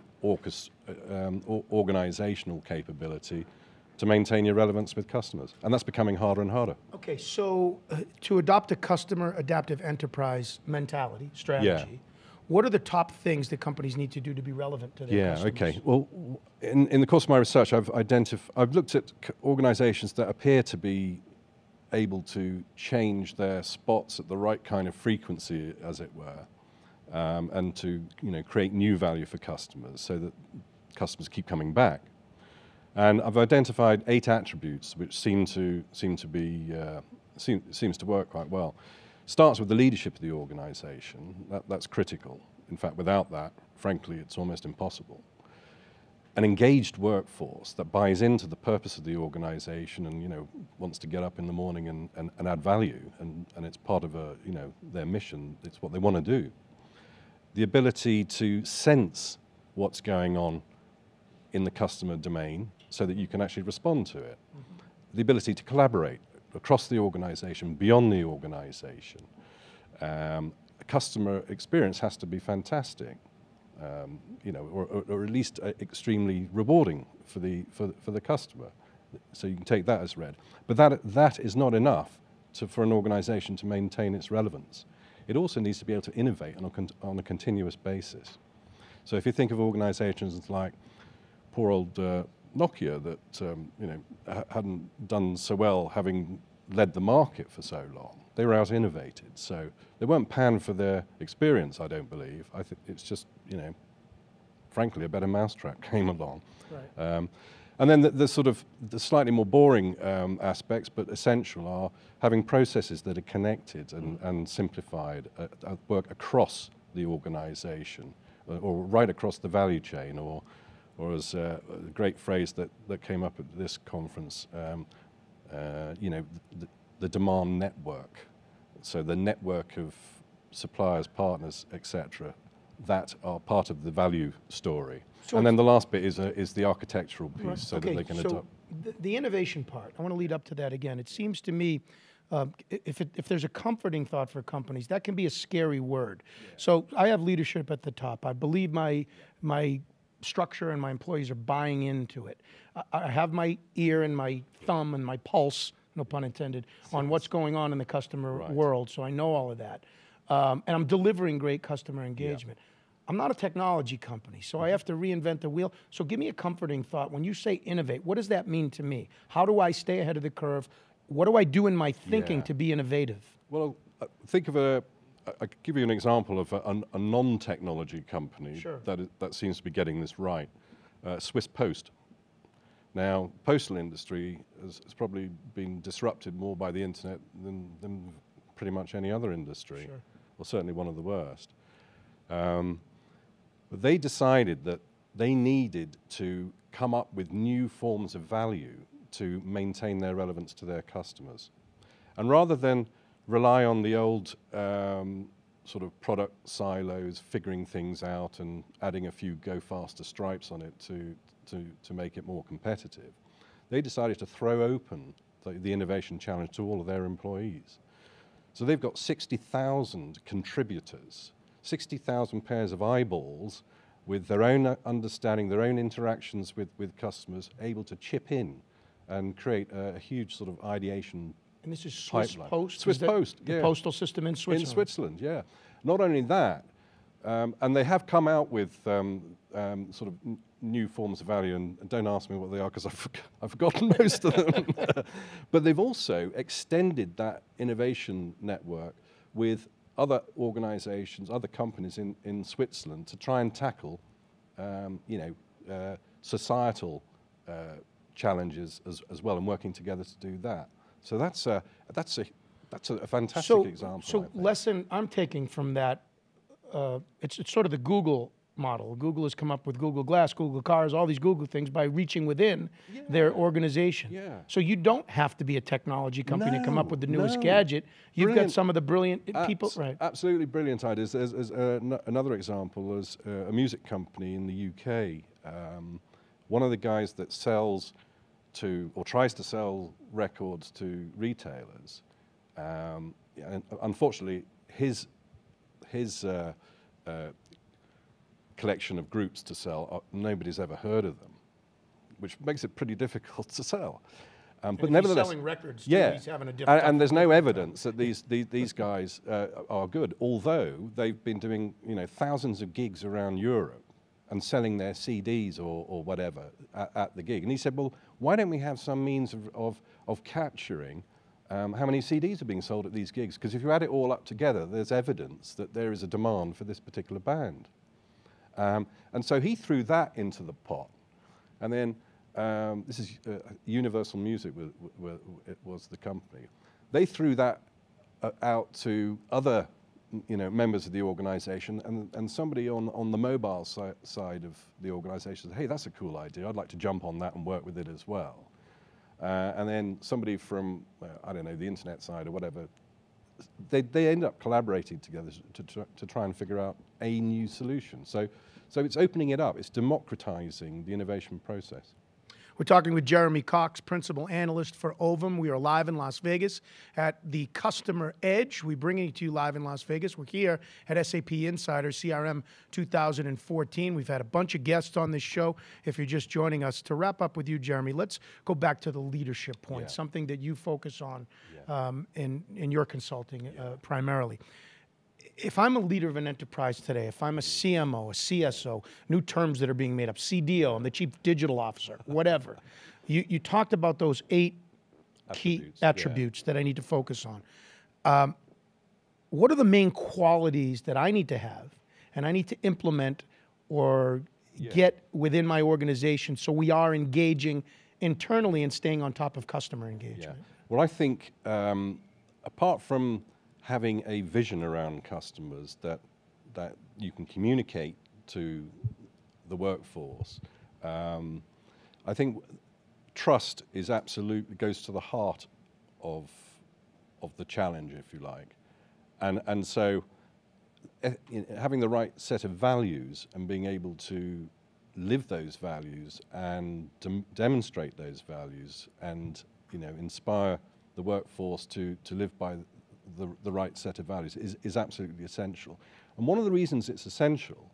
F: organizational capability to maintain your relevance with customers. And that's becoming harder and harder.
A: Okay, so to adopt a customer adaptive enterprise mentality, strategy, what are the top things that companies need to do to be relevant to their customers?
F: Okay. Well, in the course of my research, I've looked at organizations that appear to be able to change their spots at the right kind of frequency, as it were, and to, you know, create new value for customers so that customers keep coming back. And I've identified 8 attributes which seems to work quite well. Starts with the leadership of the organization. That's critical. In fact, without that, frankly, it's almost impossible. An engaged workforce that buys into the purpose of the organization and, you know, wants to get up in the morning and add value, and it's part of you know, their mission. It's what they want to do. The ability to sense what's going on in the customer domain so that you can actually respond to it. Mm-hmm. The ability to collaborate across the organization, beyond the organization. Customer experience has to be fantastic, you know, or at least extremely rewarding for the customer. So you can take that as read. But that is not enough for an organization to maintain its relevance. It also needs to be able to innovate on a continuous basis. So if you think of organizations like poor old Nokia that you know, hadn't done so well, having led the market for so long, they were out innovated. So they weren't panned for their experience, I don't believe. I think it's just, you know, frankly, a better mousetrap came along. Right. And then the sort of the slightly more boring aspects, but essential, are having processes that are connected and simplified, work across the organization, or right across the value chain, or as a great phrase that came up at this conference, you know, the demand network. So the network of suppliers, partners, etc., that are part of the value story. So and then the last bit is the architectural piece, right, so that they can adopt.
A: The innovation part, I want to lead up to that again. It seems to me, if there's a comforting thought for companies, that can be a scary word. Yeah. So I have leadership at the top. I believe my structure and my employees are buying into it. I have my ear and my thumb and my pulse, no pun intended, on what's going on in the customer world, so I know all of that. And I'm delivering great customer engagement. Yeah. I'm not a technology company, so I have to reinvent the wheel. So give me a comforting thought. When you say innovate, what does that mean to me? How do I stay ahead of the curve? What do I do in my thinking to be innovative?
F: Well, think of I could give you an example of a non-technology company that seems to be getting this right. Swiss Post. Now, postal industry has probably been disrupted more by the internet than pretty much any other industry, or certainly one of the worst. But they decided that they needed to come up with new forms of value to maintain their relevance to their customers. And rather than rely on the old sort of product silos, figuring things out and adding a few go faster stripes on it to make it more competitive, they decided to throw open the innovation challenge to all of their employees. So they've got 60,000 contributors, 60,000 pairs of eyeballs with their own understanding, their own interactions with customers, able to chip in and create a huge sort of ideation. And this is Swiss Post? Swiss Post, yeah.
A: The postal system in Switzerland?
F: In Switzerland, yeah. Not only that, and they have come out with sort of new forms of value, and don't ask me what they are because I've forgotten most of them. But they've also extended that innovation network with other organizations, other companies in Switzerland to try and tackle, you know, societal challenges as well, and working together to do that. So that's a fantastic example.
A: So lesson I'm taking from that, it's sort of the Google model. Google has come up with Google Glass, Google Cars, all these Google things by reaching within their organization. Yeah. So you don't have to be a technology company to come up with the newest gadget. You've got some of the brilliant people, right?
F: Absolutely brilliant ideas. There's another example is a music company in the UK one of the guys that sells to, or tries to sell records to retailers, and unfortunately, his collection of groups to sell, nobody's ever heard of them, which makes it pretty difficult to sell. But nevertheless,
A: he's selling records,
F: yeah,
A: he's having a different.
F: and there's no evidence that these guys are good. Although they've been doing thousands of gigs around Europe and selling their CDs or whatever at the gig. And he said, well, why don't we have some means of capturing how many CDs are being sold at these gigs? Because if you add it all up together, there's evidence that there is a demand for this particular band. And so he threw that into the pot, and then. This is Universal Music it was the company. They threw that out to other members of the organization, and somebody on the mobile side of the organization said, hey, that's a cool idea, I'd like to jump on that and work with it as well. And then somebody from, I don't know, the internet side or whatever, they end up collaborating together to try and figure out a new solution. So it's opening it up, it's democratizing the innovation process.
A: We're talking with Jeremy Cox, Principal Analyst for Ovum. We are live in Las Vegas at the Customer Edge. We're bringing it to you live in Las Vegas. We're here at SAP Insider CRM 2014. We've had a bunch of guests on this show. If you're just joining us, to wrap up with you, Jeremy, let's go back to the leadership point, something that you focus on in your consulting primarily. If I'm a leader of an enterprise today, if I'm a CMO, a CSO, new terms that are being made up, CDO, I'm the Chief Digital Officer, whatever. You talked about those 8 key attributes that I need to focus on. What are the main qualities that I need to have and I need to implement or get within my organization so we are engaging internally and staying on top of customer engagement?
F: Yeah. Well, I think apart from having a vision around customers that you can communicate to the workforce, I think trust is absolutely goes to the heart of the challenge, if you like, and so having the right set of values and being able to live those values and demonstrate those values and inspire the workforce to live by the right set of values is absolutely essential. And one of the reasons it's essential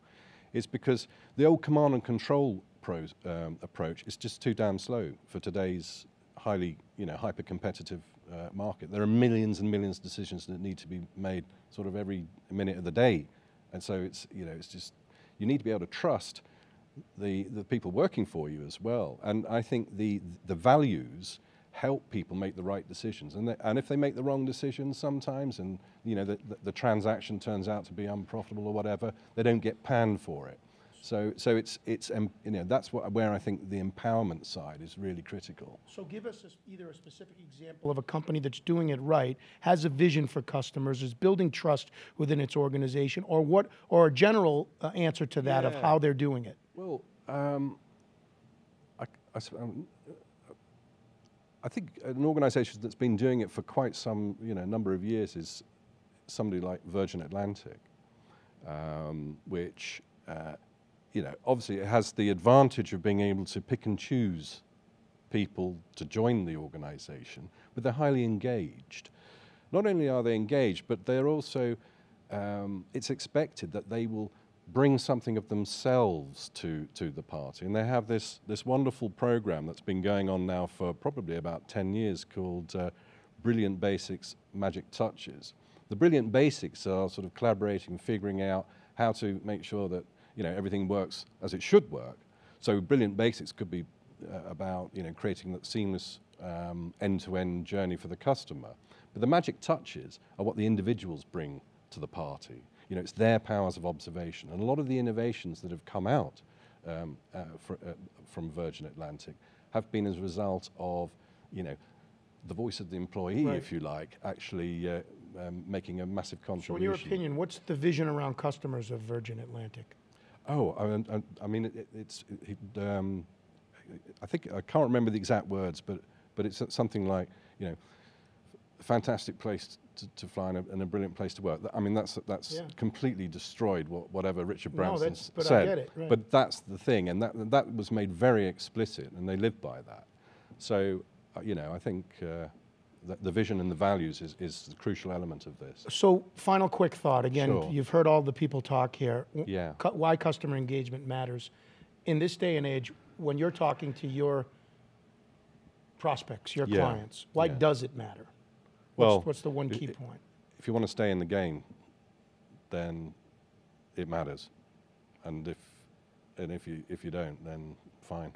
F: is because the old command and control approach is just too damn slow for today's highly hyper-competitive market. There are millions and millions of decisions that need to be made sort of every minute of the day. And so it's just, you need to be able to trust the people working for you as well. And I think the values help people make the right decisions, and if they make the wrong decisions sometimes, and the transaction turns out to be unprofitable or whatever, they don't get panned for it. So it's that's where I think the empowerment side is really critical.
A: So give us either a specific example of a company that's doing it right, has a vision for customers, is building trust within its organization, or a general answer to that of how they're doing it.
F: Well, I think an organization that's been doing it for quite some number of years is somebody like Virgin Atlantic, which obviously it has the advantage of being able to pick and choose people to join the organization, but they're highly engaged. Not only are they engaged, but they're also, it's expected that they will bring something of themselves to the party. And they have this wonderful program that's been going on now for probably about 10 years called Brilliant Basics Magic Touches. The Brilliant Basics are sort of collaborating, figuring out how to make sure that everything works as it should work. So Brilliant Basics could be about creating that seamless end-to-end journey for the customer. But the magic touches are what the individuals bring to the party. It's their powers of observation. And a lot of the innovations that have come out from Virgin Atlantic have been as a result of, the voice of the employee, if you like, actually making a massive contribution.
A: So in your opinion, what's the vision around customers of Virgin Atlantic?
F: Oh, I mean, I think, I can't remember the exact words, but it's something like, fantastic place to fly and a brilliant place to work. I mean, that's completely destroyed whatever Richard Branson
A: but
F: said.
A: I get it, right.
F: But that's the thing, and that was made very explicit, and they live by that. So, I think the vision and the values is the crucial element of this.
A: So, final quick thought. Again,
F: Sure.
A: you've heard all the people talk here.
F: Yeah.
A: Why customer engagement matters. In this day and age, when you're talking to your prospects, your clients, why does it matter? What's the one key point?
F: If you want to stay in the game, then it matters, and if you don't, then fine.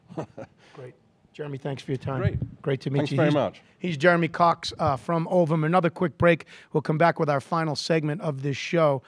A: Great. Jeremy, thanks for your time.
F: Great
A: to meet
F: Thanks
A: you.
F: very much.
A: He's Jeremy Cox from Ovum. Another quick break. We'll come back with our final segment of this show.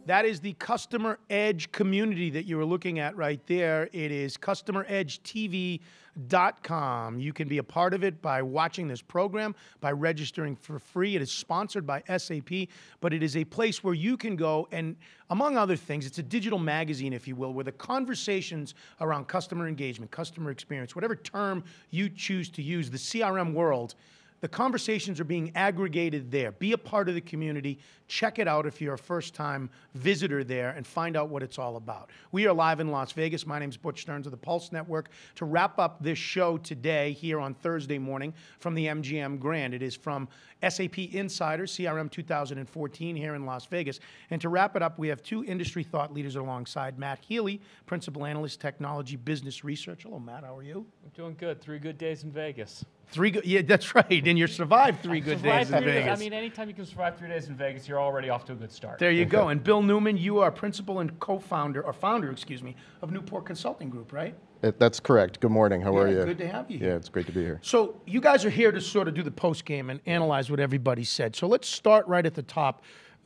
A: That is the Customer Edge community that you were looking at right there. It is customeredgetv.com. You can be a part of it by watching this program, by registering for free. It is sponsored by SAP, but it is a place where you can go and, among other things, it's a digital magazine, if you will, where the conversations around customer engagement, customer experience, whatever term you choose to use, the CRM world, the conversations are being aggregated there. Be a part of the community. Check it out if you're a first-time visitor there and find out what it's all about. We are live in Las Vegas. My name is Butch Stearns of the Pulse Network. To wrap up this show today here on Thursday morning from the MGM Grand, it is from SAP Insider, CRM 2014 here in Las Vegas. And to wrap it up, we have two industry thought leaders alongside Matt Healy, Principal Analyst, Technology Business Research. Hello, Matt. How are you?
G: I'm doing good. 3 good days in Vegas.
A: Yeah, that's right. And you survived 3 good days in Vegas.
G: I mean, anytime you can survive 3 days in Vegas, you're already off to a good start.
A: There you go. And Bill Newman, you are principal and co-founder, or founder, excuse me, of Newport Consulting Group, right?
H: That's correct. Good morning. How are you?
A: Good to have you here.
H: Yeah, it's great to be here.
A: So you guys are here to sort of do the post game and analyze what everybody said. So let's start right at the top.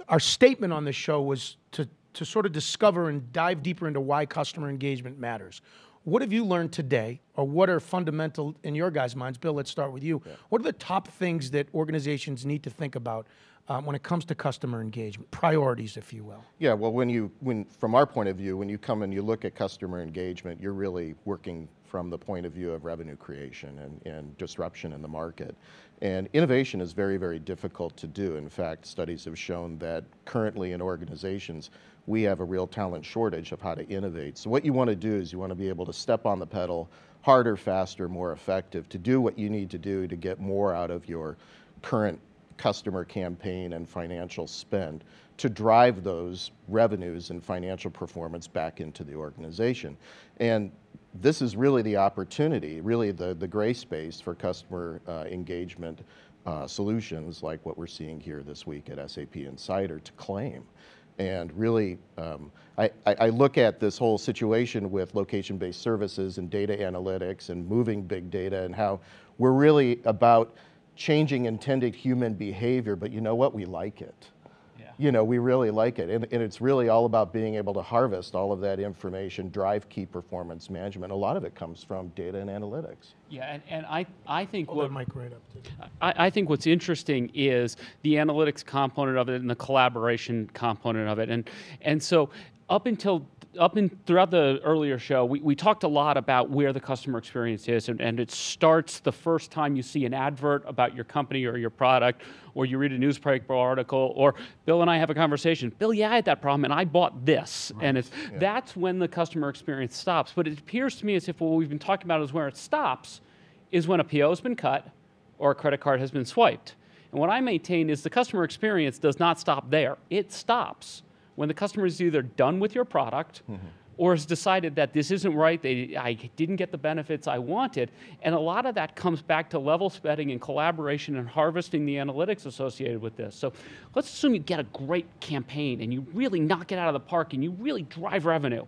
A: Our statement on this show was to sort of discover and dive deeper into why customer engagement matters. What have you learned today, or what are fundamental in your guys' minds? Bill, let's start with you. Yeah. What are the top things that organizations need to think about when it comes to customer engagement, priorities, if you will?
H: Yeah, well, from our point of view, when you come and you look at customer engagement, you're really working from the point of view of revenue creation and disruption in the market. And innovation is very, very difficult to do. In fact, studies have shown that currently in organizations, we have a real talent shortage of how to innovate. So what you want to do is you want to be able to step on the pedal harder, faster, more effective, to do what you need to do to get more out of your current customer campaign and financial spend, to drive those revenues and financial performance back into the organization. And this is really the opportunity, really the gray space for customer engagement solutions like what we're seeing here this week at SAP Insider to claim. And really, I look at this whole situation with location-based services and data analytics and moving big data and how we're really about changing intended human behavior, but you know what? We like it. Yeah. You know, we really like it. And it's really all about being able to harvest all of that information, drive key performance management. A lot of it comes from data and analytics.
G: Yeah, and I think
A: Hold that mic right up too.
G: I think what's interesting is the analytics component of it and the collaboration component of it. And so throughout the earlier show, we talked a lot about where the customer experience is, and it starts the first time you see an advert about your company or your product, or you read a newspaper article, or Bill and I have a conversation. Bill, yeah, I had that problem, and I bought this. Right. And that's when the customer experience stops. But it appears to me as if what we've been talking about is where it stops is when a PO has been cut or a credit card has been swiped. And what I maintain is the customer experience does not stop there. It stops when the customer is either done with your product or has decided that this isn't right, I didn't get the benefits I wanted. And a lot of that comes back to level setting and collaboration and harvesting the analytics associated with this. So let's assume you get a great campaign and you really knock it out of the park and you really drive revenue.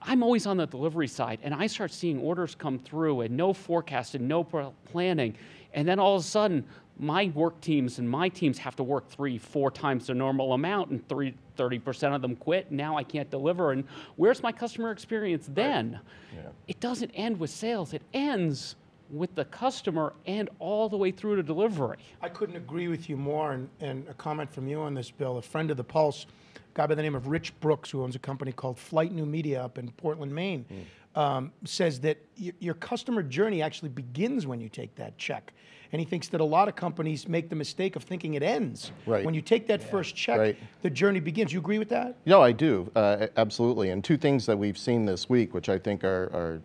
G: I'm always on the delivery side, and I start seeing orders come through and no forecast and no planning. And then all of a sudden, my work teams and my teams have to work 3-4 times the normal amount, and 30% of them quit. Now I can't deliver. And where's my customer experience then? Right. Yeah. It doesn't end with sales. It ends with the customer and all the way through to delivery.
A: I couldn't agree with you more. And a comment from you on this, Bill, a friend of the Pulse, guy by the name of Rich Brooks, who owns a company called Flight New Media up in Portland, Maine, says that your customer journey actually begins when you take that check. And he thinks that a lot of companies make the mistake of thinking it ends.
H: Right.
A: When you take that first check, the journey begins. You agree with that?
H: No, I do, absolutely. And two things that we've seen this week, which I think are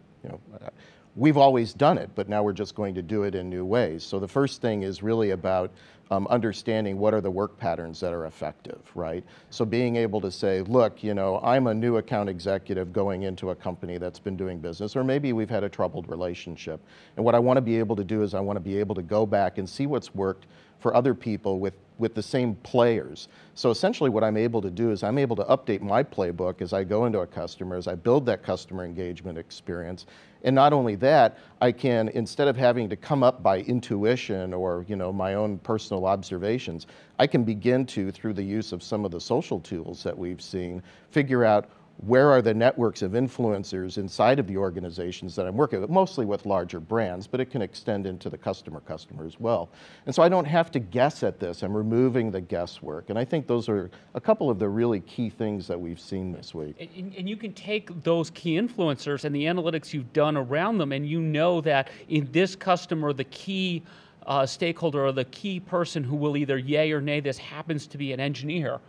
H: we've always done it, but now we're just going to do it in new ways. So the first thing is really about understanding what are the work patterns that are effective, right? So being able to say, look, I'm a new account executive going into a company that's been doing business, or maybe we've had a troubled relationship. And what I want to be able to do is I want to be able to go back and see what's worked for other people with the same players. So essentially what I'm able to do is I'm able to update my playbook as I go into a customer, as I build that customer engagement experience. And not only that, I can, instead of having to come up by intuition or my own personal observations, I can begin to, through the use of some of the social tools that we've seen, figure out where are the networks of influencers inside of the organizations that I'm working with, mostly with larger brands, but it can extend into the customer as well. And so I don't have to guess at this. I'm removing the guesswork. And I think those are a couple of the really key things that we've seen this week.
G: And you can take those key influencers and the analytics you've done around them, and you know that in this customer, the key stakeholder or the key person who will either yay or nay this happens to be an engineer.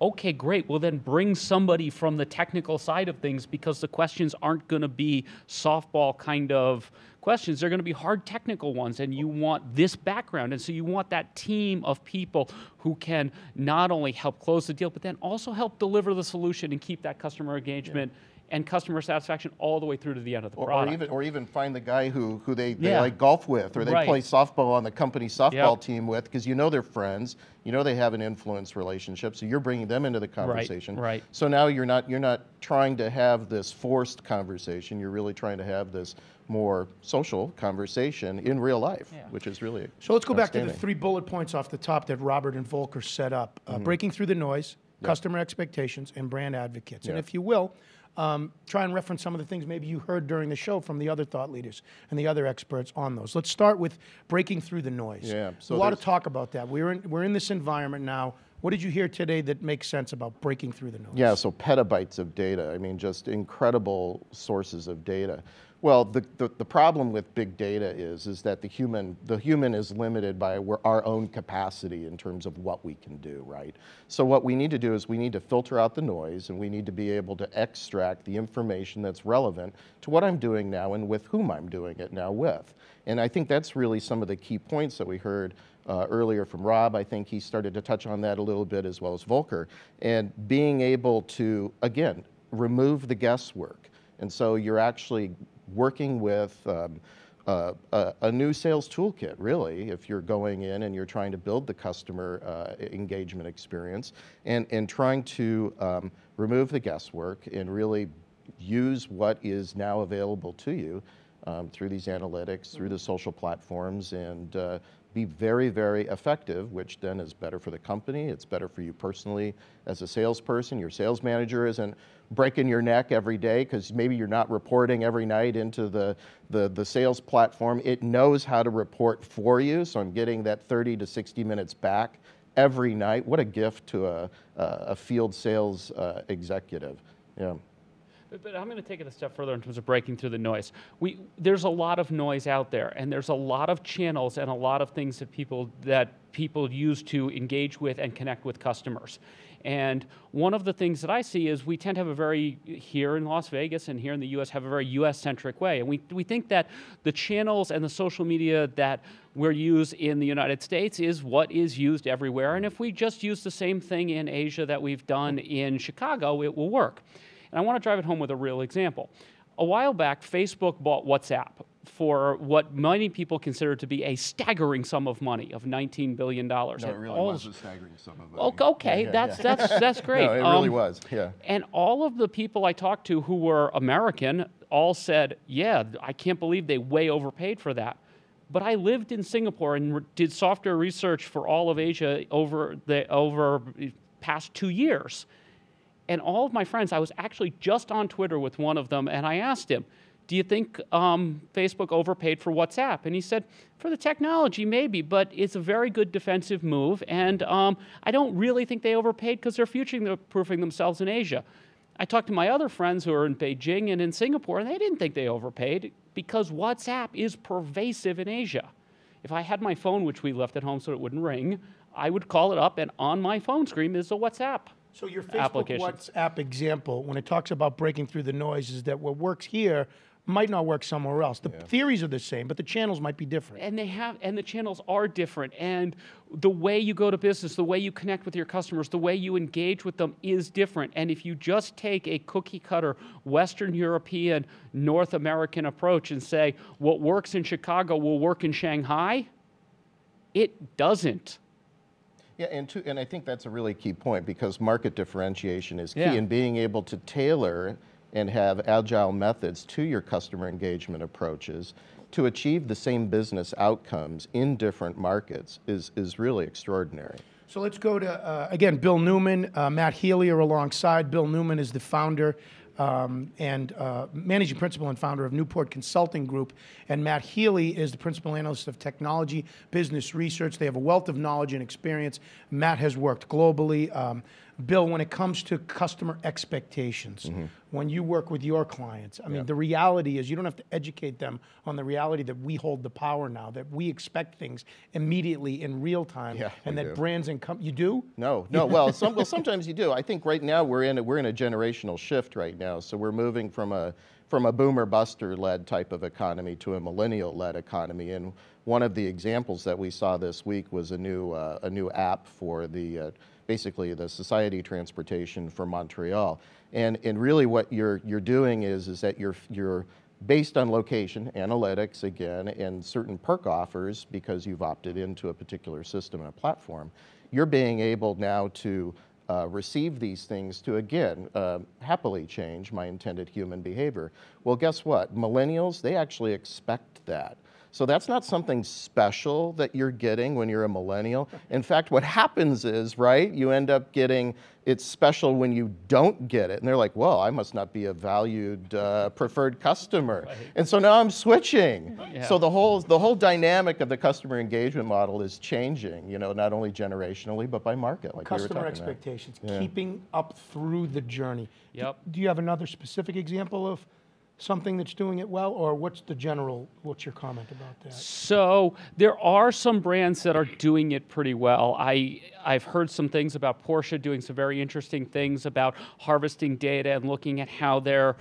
G: Okay, great. Well, then bring somebody from the technical side of things, because the questions aren't going to be softball kind of questions. They're going to be hard technical ones, and you want this background. And so you want that team of people who can not only help close the deal, but then also help deliver the solution and keep that customer engagement and customer satisfaction all the way through to the end of the product.
H: Or even find the guy who they like golf with, or they play softball on the company softball team with, because they're friends, they have an influence relationship, so you're bringing them into the conversation.
G: Right.
H: So now you're not trying to have this forced conversation. You're really trying to have this more social conversation in real life, which is really
A: So let's go back to the 3 bullet points off the top that Robert and Volker set up: breaking through the noise, customer expectations, and brand advocates. And if you will, try and reference some of the things maybe you heard during the show from the other thought leaders and the other experts on those. Let's start with breaking through the noise.
H: Yeah, so
A: a lot of talk about that. We're in this environment now. What did you hear today that makes sense about breaking through the noise?
H: Yeah, so petabytes of data. I mean, just incredible sources of data. Well, the problem with big data is that the human is limited by our own capacity in terms of what we can do, right? So what we need to do is we need to filter out the noise, and we need to be able to extract the information that's relevant to what I'm doing now and with whom I'm doing it now with. And I think that's really some of the key points that we heard earlier from Rob. I think he started to touch on that a little bit, as well as Volker. And being able to, again, remove the guesswork. And so you're actually working with a new sales toolkit, really, if you're going in and you're trying to build the customer engagement experience, and trying to remove the guesswork and really use what is now available to you through these analytics, through the social platforms, and be very, very effective, which then is better for the company. It's better for you personally as a salesperson. Your sales manager isn't breaking your neck every day because maybe you're not reporting every night into the sales platform. It knows how to report for you, so I'm getting that 30 to 60 minutes back every night. What a gift to a field sales executive. Yeah.
G: But I'm going to take it a step further in terms of breaking through the noise. There's a lot of noise out there, and there's a lot of channels and a lot of things that people use to engage with and connect with customers. And one of the things that I see is we tend to have here in Las Vegas and here in the U.S., have a very U.S.-centric way. And we think that the channels and the social media that we're used in the United States is what is used everywhere. And if we just use the same thing in Asia that we've done in Chicago, it will work. And I want to drive it home with a real example. A while back, Facebook bought WhatsApp for what many people consider to be a staggering sum of money of $19 billion.
H: No, it really was a staggering sum of money.
G: Okay, that's great.
H: No, it really was, yeah.
G: And all of the people I talked to who were American all said, yeah, I can't believe they way overpaid for that. But I lived in Singapore and did software research for all of Asia over past 2 years. And all of my friends, I was actually just on Twitter with one of them, and I asked him, do you think Facebook overpaid for WhatsApp? And he said, for the technology, maybe, but it's a very good defensive move. And I don't really think they overpaid because they're future-proofing themselves in Asia. I talked to my other friends who are in Beijing and in Singapore, and they didn't think they overpaid because WhatsApp is pervasive in Asia. If I had my phone, which we left at home so it wouldn't ring, I would call it up, and on my phone screen is a WhatsApp.
A: So your Facebook WhatsApp example, when it talks about breaking through the noise, is that what works here might not work somewhere else. The theories are the same, but the channels might be different.
G: And the channels are different. And the way you go to business, the way you connect with your customers, the way you engage with them is different. And if you just take a cookie cutter Western European, North American approach and say, what works in Chicago will work in Shanghai, it doesn't.
H: Yeah, and I think that's a really key point because market differentiation is key in being able to tailor and have agile methods to your customer engagement approaches to achieve the same business outcomes in different markets is really extraordinary.
A: So let's go to, again, Bill Newman, Matt Healy are alongside. Bill Newman is the founder and managing principal and founder of Newport Consulting Group, and Matt Healy is the principal analyst of technology business research. They have a wealth of knowledge and experience. Matt has worked globally. Bill, when it comes to customer expectations, when you work with your clients, I mean, the reality is you don't have to educate them on the reality that we hold the power now, that we expect things immediately in real time, and that brands and you do?
H: No. Well, sometimes you do. I think right now we're in a generational shift right now. So we're moving from a boomer buster led type of economy to a millennial led economy. And one of the examples that we saw this week was a new app for the basically the Society Transportation for Montreal. And really what you're doing is that you're based on location analytics again and certain perk offers because you've opted into a particular system and a platform. You're being able now to receive these things to, again, happily change my intended human behavior. Well, guess what? Millennials, they actually expect that. So that's not something special that you're getting when you're a millennial. In fact, what happens is, right, you end up getting, it's special when you don't get it. And they're like, well, I must not be a valued preferred customer. Right. And so now I'm switching. Yeah. So the whole dynamic of the customer engagement model is changing, not only generationally, but by market, like
A: customer expectations, keeping up through the journey. Yep. Do you have another specific example of something that's doing it well, or what's your comment about that?
G: So there are some brands that are doing it pretty well. I've heard some things about Porsche doing some very interesting things about harvesting data and looking at how they're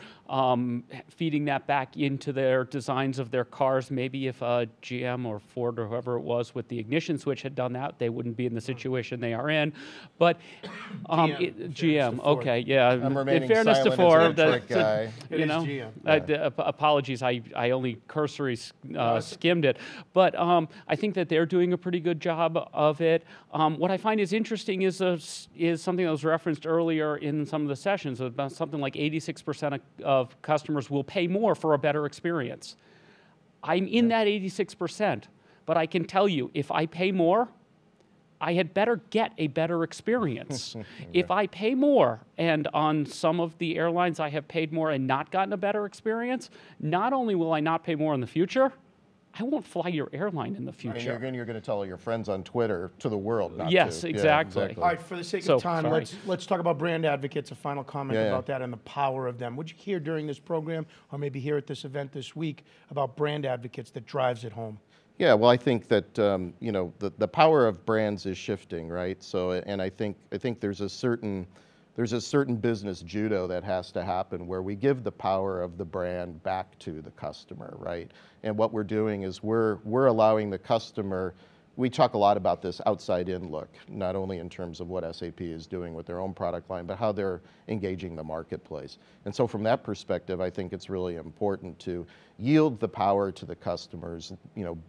G: feeding that back into their designs of their cars. Maybe if GM or Ford or whoever it was with the ignition switch had done that, they wouldn't be in the situation they are in. But GM, okay, yeah.
H: I'm remaining
G: in fairness to Ford,
H: guy.
G: Apologies, I only cursory skimmed it. But I think that they're doing a pretty good job of it. What I find is interesting is something that was referenced earlier in some of the sessions, about something like 86% of customers will pay more for a better experience. I'm in that 86%, but I can tell you, if I pay more, I had better get a better experience. If I pay more, and on some of the airlines I have paid more and not gotten a better experience, not only will I not pay more in the future, I won't fly your airline in the future.
H: And you're going to tell your friends on Twitter to the world not to.
G: Yes, exactly.
H: Yeah, exactly.
A: All right, for the sake of time, let's talk about brand advocates, a final comment about that and the power of them. Would you hear during this program, or maybe here at this event this week, about brand advocates that drives it home?
H: Yeah, well, I think that the power of brands is shifting, right? So, and I think there's a certain business judo that has to happen where we give the power of the brand back to the customer, right? And what we're doing is we're allowing the customer. We talk a lot about this outside-in look, not only in terms of what SAP is doing with their own product line, but how they're engaging the marketplace. And so from that perspective, I think it's really important to yield the power to the customers,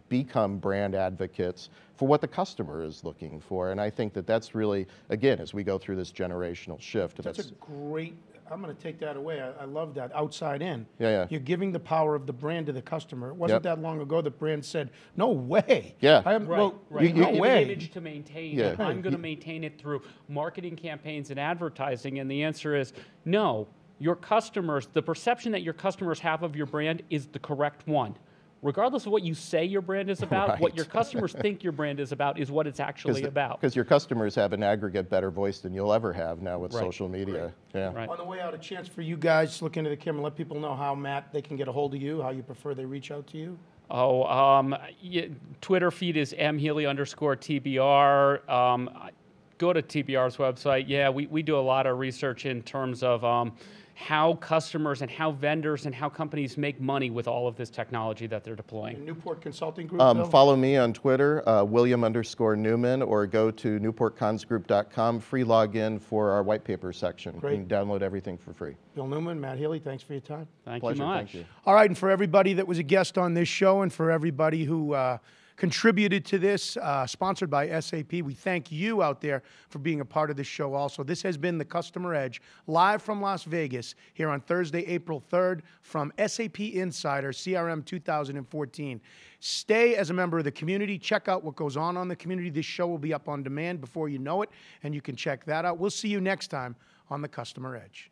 H: become brand advocates for what the customer is looking for. And I think that that's really, again, as we go through this generational shift.
A: That's a great, I'm going to take that away. I love that, outside in.
H: Yeah.
A: You're giving the power of the brand to the customer. It wasn't that long ago that brand said, no way.
H: Yeah.
G: Right.
A: No way.
G: An image to maintain. Yeah. I'm going to maintain it through marketing campaigns and advertising. And the answer is no. your customers, the perception that your customers have of your brand is the correct one. Regardless of what you say your brand is about, what your customers think your brand is about is what it's actually about.
H: Because your customers have an aggregate better voice than you'll ever have now with social media. Yeah.
G: Right.
A: On the way out, a chance for you guys, look into the camera, let people know how, Matt, they can get a hold of you, how you prefer they reach out to you.
G: Oh, Twitter feed is mhealy_TBR. Go to TBR's website. Yeah, we do a lot of research in terms of how customers and how vendors and how companies make money with all of this technology that they're deploying.
A: Newport Consulting Group,
H: follow me on Twitter, William_Newman, or go to newportconsgroup.com, free login for our white paper section.
A: Great.
H: You can download everything for free.
A: Bill Newman, Matt Healy, thanks for your time.
G: Thank
H: Pleasure,
G: you much.
H: thank you.
A: All right, and for everybody that was a guest on this show and for everybody who contributed to this, sponsored by SAP, we thank you out there for being a part of this show also. This has been The Customer Edge, live from Las Vegas, here on Thursday, April 3rd, from SAP Insider CRM 2014. Stay as a member of the community. Check out what goes on the community. This show will be up on demand before you know it, and you can check that out. We'll see you next time on The Customer Edge.